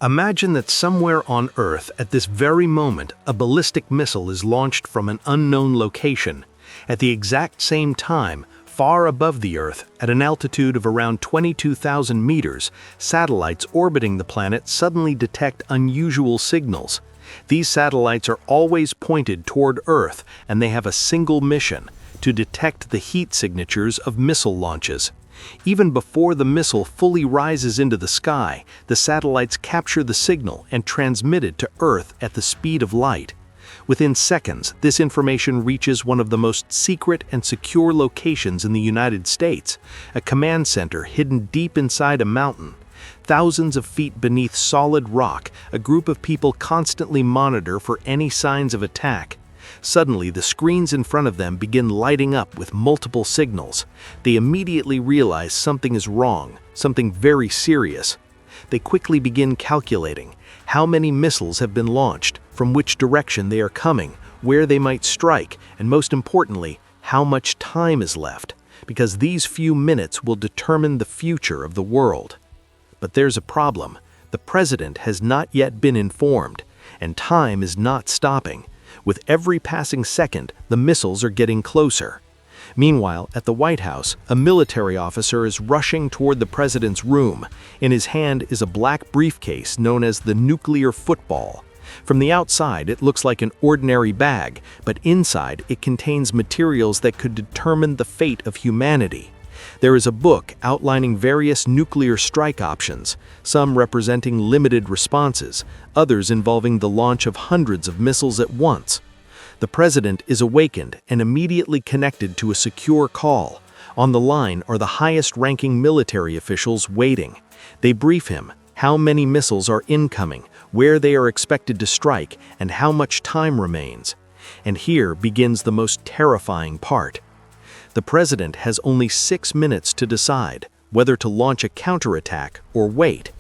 Imagine that somewhere on Earth at this very moment, a ballistic missile is launched from an unknown location. At the exact same time, far above the Earth, at an altitude of around 22,000 meters, satellites orbiting the planet suddenly detect unusual signals. These satellites are always pointed toward Earth, and they have a single mission: to detect the heat signatures of missile launches. Even before the missile fully rises into the sky, the satellites capture the signal and transmit it to Earth at the speed of light. Within seconds, this information reaches one of the most secret and secure locations in the United States, a command center hidden deep inside a mountain. Thousands of feet beneath solid rock, a group of people constantly monitor for any signs of attack. Suddenly, the screens in front of them begin lighting up with multiple signals. They immediately realize something is wrong, something very serious. They quickly begin calculating how many missiles have been launched, from which direction they are coming, where they might strike, and most importantly, how much time is left, because these few minutes will determine the future of the world. But there's a problem. The president has not yet been informed, and time is not stopping. With every passing second, the missiles are getting closer. Meanwhile, at the White House, a military officer is rushing toward the president's room. In his hand is a black briefcase known as the nuclear football. From the outside, it looks like an ordinary bag, but inside it contains materials that could determine the fate of humanity. There is a book outlining various nuclear strike options, some representing limited responses, others involving the launch of hundreds of missiles at once. The president is awakened and immediately connected to a secure call. On the line are the highest-ranking military officials waiting. They brief him how many missiles are incoming, where they are expected to strike, and how much time remains. And here begins the most terrifying part. The president has only 6 minutes to decide whether to launch a counterattack or wait.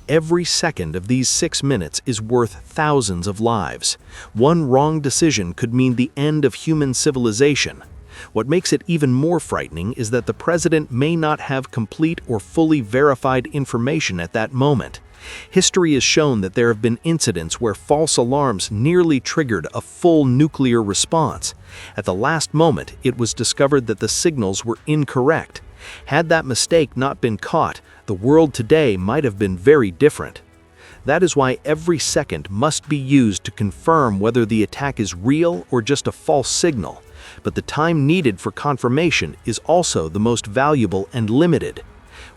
Every second of these 6 minutes is worth thousands of lives. One wrong decision could mean the end of human civilization. What makes it even more frightening is that the president may not have complete or fully verified information at that moment. History has shown that there have been incidents where false alarms nearly triggered a full nuclear response. At the last moment, it was discovered that the signals were incorrect. Had that mistake not been caught, the world today might have been very different. That is why every second must be used to confirm whether the attack is real or just a false signal. But the time needed for confirmation is also the most valuable and limited.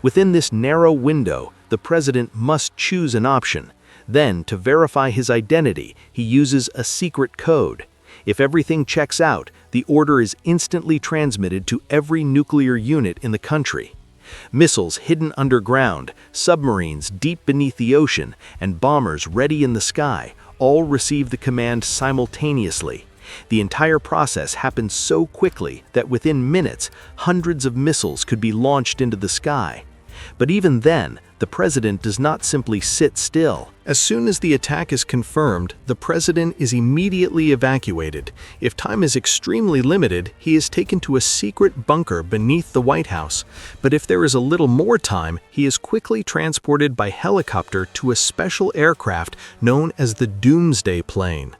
Within this narrow window, the president must choose an option. Then, to verify his identity, he uses a secret code. If everything checks out, the order is instantly transmitted to every nuclear unit in the country. Missiles hidden underground, submarines deep beneath the ocean, and bombers ready in the sky all receive the command simultaneously. The entire process happens so quickly that within minutes, hundreds of missiles could be launched into the sky. But even then, the president does not simply sit still. As soon as the attack is confirmed, the president is immediately evacuated. If time is extremely limited, he is taken to a secret bunker beneath the White House. But if there is a little more time, he is quickly transported by helicopter to a special aircraft known as the Doomsday Plane.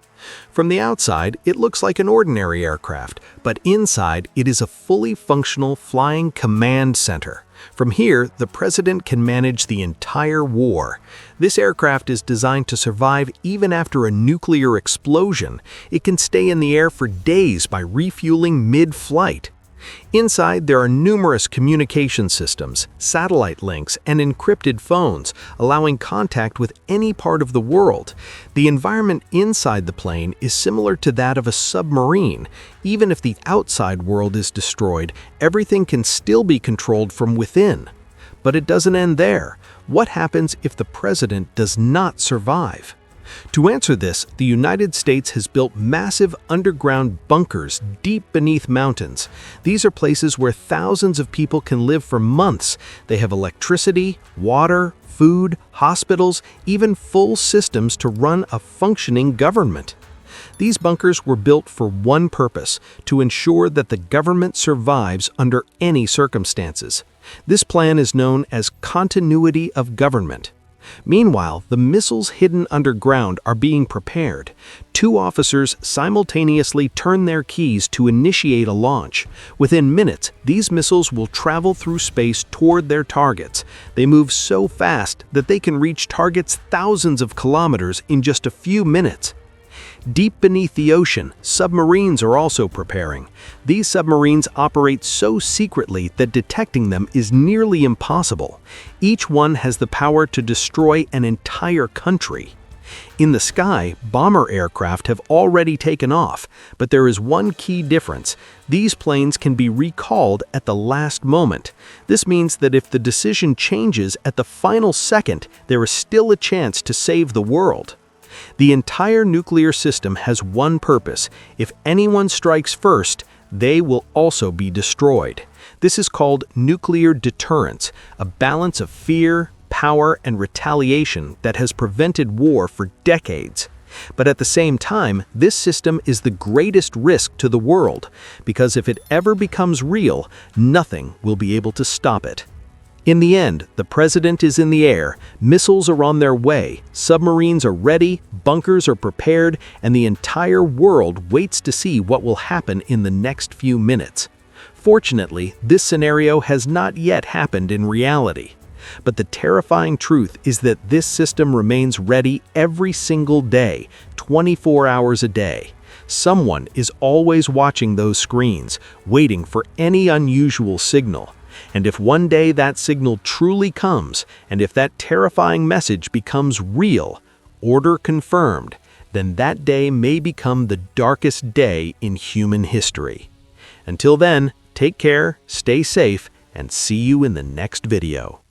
From the outside, it looks like an ordinary aircraft, but inside it is a fully functional flying command center. From here, the president can manage the entire war. This aircraft is designed to survive even after a nuclear explosion. It can stay in the air for days by refueling mid-flight. Inside, there are numerous communication systems, satellite links, and encrypted phones, allowing contact with any part of the world. The environment inside the plane is similar to that of a submarine. Even if the outside world is destroyed, everything can still be controlled from within. But it doesn't end there. What happens if the president does not survive? To answer this, the United States has built massive underground bunkers deep beneath mountains. These are places where thousands of people can live for months. They have electricity, water, food, hospitals, even full systems to run a functioning government. These bunkers were built for one purpose: to ensure that the government survives under any circumstances. This plan is known as continuity of government. Meanwhile, the missiles hidden underground are being prepared. Two officers simultaneously turn their keys to initiate a launch. Within minutes, these missiles will travel through space toward their targets. They move so fast that they can reach targets thousands of kilometers in just a few minutes. Deep beneath the ocean, submarines are also preparing. These submarines operate so secretly that detecting them is nearly impossible. Each one has the power to destroy an entire country. In the sky, bomber aircraft have already taken off, but there is one key difference. These planes can be recalled at the last moment. This means that if the decision changes at the final second, there is still a chance to save the world. The entire nuclear system has one purpose. If anyone strikes first, they will also be destroyed. This is called nuclear deterrence, a balance of fear, power, and retaliation that has prevented war for decades. But at the same time, this system is the greatest risk to the world, because if it ever becomes real, nothing will be able to stop it. In the end, the president is in the air, missiles are on their way, submarines are ready, bunkers are prepared, and the entire world waits to see what will happen in the next few minutes. Fortunately, this scenario has not yet happened in reality. But the terrifying truth is that this system remains ready every single day, 24 hours a day. Someone is always watching those screens, waiting for any unusual signal. And if one day that signal truly comes, and if that terrifying message becomes real, order confirmed, then that day may become the darkest day in human history. Until then, take care, stay safe, and see you in the next video.